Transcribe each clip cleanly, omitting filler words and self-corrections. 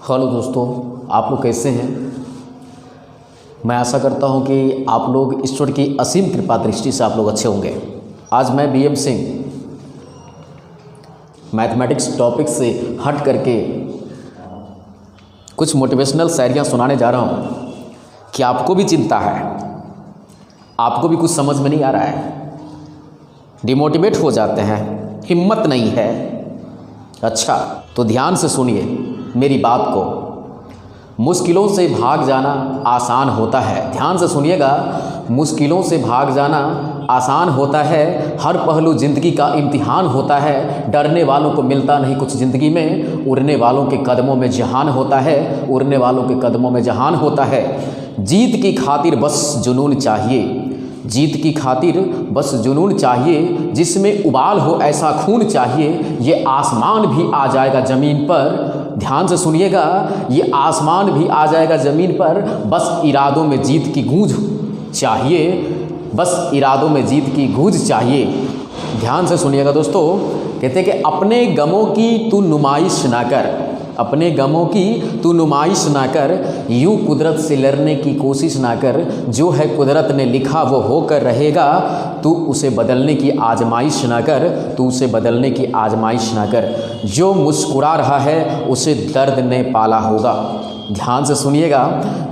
Hello दोस्तों, आप लोग कैसे हैं। मैं आशा करता हूं कि आप लोग ईश्वर की असीम कृपा दृष्टि से आप लोग अच्छे होंगे। आज मैं बीएम सिंह मैथमेटिक्स टॉपिक से हट करके कुछ मोटिवेशनल शायरियाँ सुनाने जा रहा हूं कि आपको भी चिंता है, आपको भी कुछ समझ में नहीं आ रहा है, डिमोटिवेट हो जाते हैं, हिम्मत नहीं है। अच्छा तो ध्यान से सुनिए मेरी बात को। मुश्किलों से भाग जाना आसान होता है। ध्यान से सुनिएगा, मुश्किलों से भाग जाना आसान होता है। हर पहलू ज़िंदगी का इम्तिहान होता है। डरने वालों को मिलता नहीं कुछ ज़िंदगी में, उड़ने वालों के कदमों में जहान होता है, उड़ने वालों के कदमों में जहान होता है। जीत की खातिर बस जुनून चाहिए, जीत की खातिर बस जुनून चाहिए, जिसमें उबाल हो ऐसा खून चाहिए। ये आसमान भी आ जाएगा ज़मीन पर, ध्यान से सुनिएगा, ये आसमान भी आ जाएगा ज़मीन पर, बस इरादों में जीत की गूंज चाहिए, बस इरादों में जीत की गूंज चाहिए। ध्यान से सुनिएगा दोस्तों, कहते हैं कि अपने गमों की तू नुमाइश ना कर, अपने गमों की तू नुमाइश ना कर, यूं कुदरत से लड़ने की कोशिश ना कर। जो है कुदरत ने लिखा वो होकर रहेगा, तू उसे बदलने की आजमाइश ना कर, तू उसे बदलने की आजमाइश ना कर। जो मुस्कुरा रहा है उसे दर्द ने पाला होगा। ध्यान से सुनिएगा,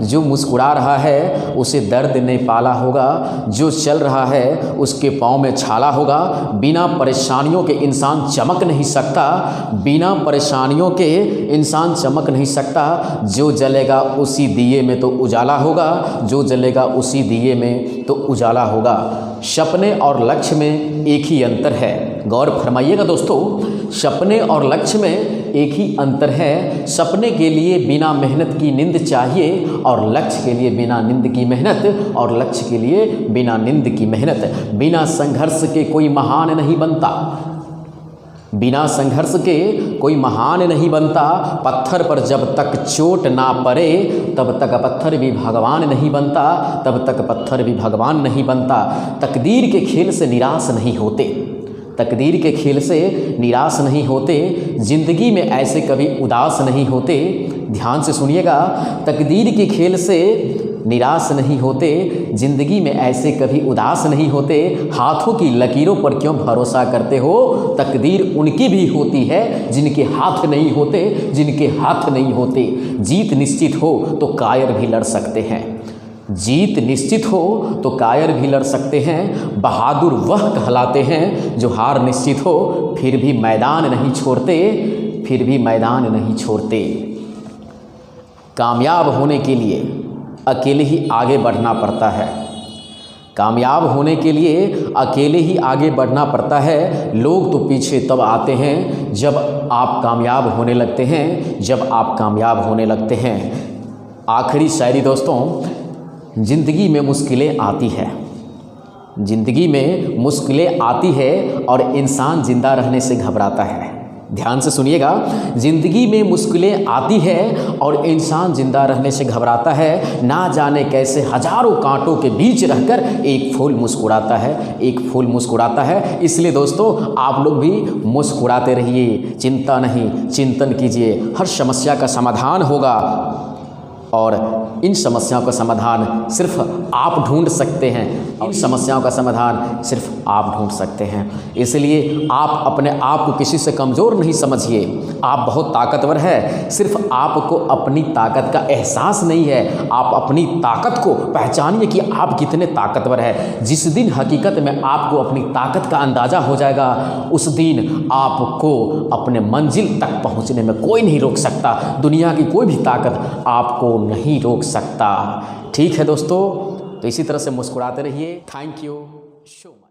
जो मुस्कुरा रहा है उसे दर्द ने पाला होगा। जो चल रहा है उसके पाँव में छाला होगा। बिना परेशानियों के इंसान चमक नहीं सकता, बिना परेशानियों के इंसान चमक नहीं सकता। जो जलेगा उसी दिए में तो उजाला होगा, जो जलेगा उसी दिए में तो उजाला होगा। सपने और लक्ष्य में एक ही अंतर है। गौर फरमाइएगा दोस्तों, सपने और लक्ष्य में एक ही अंतर है। सपने के लिए बिना मेहनत की नींद चाहिए, और लक्ष्य के लिए बिना नींद की मेहनत, और लक्ष्य के लिए बिना नींद की मेहनत। बिना संघर्ष के कोई महान नहीं बनता, बिना संघर्ष के कोई महान नहीं बनता। पत्थर पर जब तक चोट ना पड़े तब तक पत्थर भी भगवान नहीं बनता, तब तक पत्थर भी भगवान नहीं बनता। तकदीर के खेल से निराश नहीं होते, तकदीर के खेल से निराश नहीं होते। ज़िंदगी में ऐसे कभी उदास नहीं होते। ध्यान से सुनिएगा, तकदीर के खेल से निराश नहीं होते, ज़िंदगी में ऐसे कभी उदास नहीं होते। हाथों की लकीरों पर क्यों भरोसा करते हो, तकदीर उनकी भी होती है जिनके हाथ नहीं होते, जिनके हाथ नहीं होते। जीत निश्चित हो तो कायर भी लड़ सकते हैं, जीत निश्चित हो तो कायर भी लड़ सकते हैं। बहादुर वह कहलाते हैं जो हार निश्चित हो फिर भी मैदान नहीं छोड़ते, फिर भी मैदान नहीं छोड़ते। कामयाब होने के लिए अकेले ही आगे बढ़ना पड़ता है, कामयाब होने के लिए अकेले ही आगे बढ़ना पड़ता है। लोग तो पीछे तब आते हैं जब आप कामयाब होने लगते हैं, जब आप कामयाब होने लगते हैं। आखिरी शायरी दोस्तों, ज़िंदगी में मुश्किलें आती है, ज़िंदगी में मुश्किलें आती है और इंसान ज़िंदा रहने से घबराता है। ध्यान से सुनिएगा, ज़िंदगी में मुश्किलें आती है और इंसान ज़िंदा रहने से घबराता है। ना जाने कैसे हजारों कांटों के बीच रहकर एक फूल मुस्कुराता है, एक फूल मुस्कुराता है। इसलिए दोस्तों आप लोग भी मुस्कुराते रहिए, चिंता नहीं चिंतन कीजिए। हर समस्या का समाधान होगा और इन समस्याओं का समाधान सिर्फ आप ढूंढ सकते हैं, इन समस्याओं का समाधान सिर्फ आप ढूंढ सकते हैं। इसलिए आप अपने आप को किसी से कमज़ोर नहीं समझिए, आप बहुत ताकतवर है। सिर्फ आपको अपनी ताकत का एहसास नहीं है, आप अपनी ताकत को पहचानिए कि आप कितने ताकतवर हैं। जिस दिन हकीकत में आपको अपनी ताकत का अंदाज़ा हो जाएगा, उस दिन आपको अपने मंजिल तक पहुँचने में कोई नहीं रोक सकता। दुनिया की कोई भी ताकत आपको नहीं रोक सकता। ठीक है दोस्तों, तो इसी तरह से मुस्कुराते रहिए। Thank you so much.